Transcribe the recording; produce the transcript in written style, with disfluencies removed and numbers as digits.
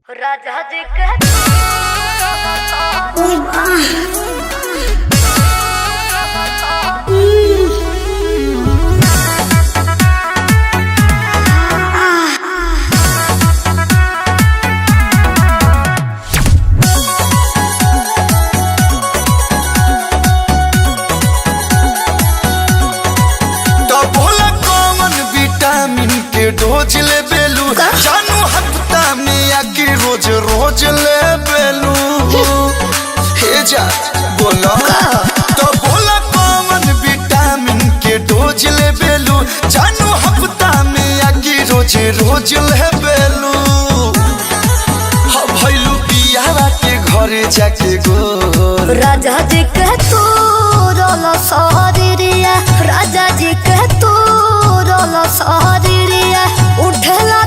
राजा जी के डोज ले बेलू जानू हफ्ता में आके रोज रोज ले बेलू हे जा बोला तो बोला कौन विटामिन के डोज ले बेलू जानू हफ्ता में आके रोज रोज ले बेलू भइलू पियावा के घरे जाके गो राजा जी के तू रोला सारिया राजा जी के तू रोला सारिया उठला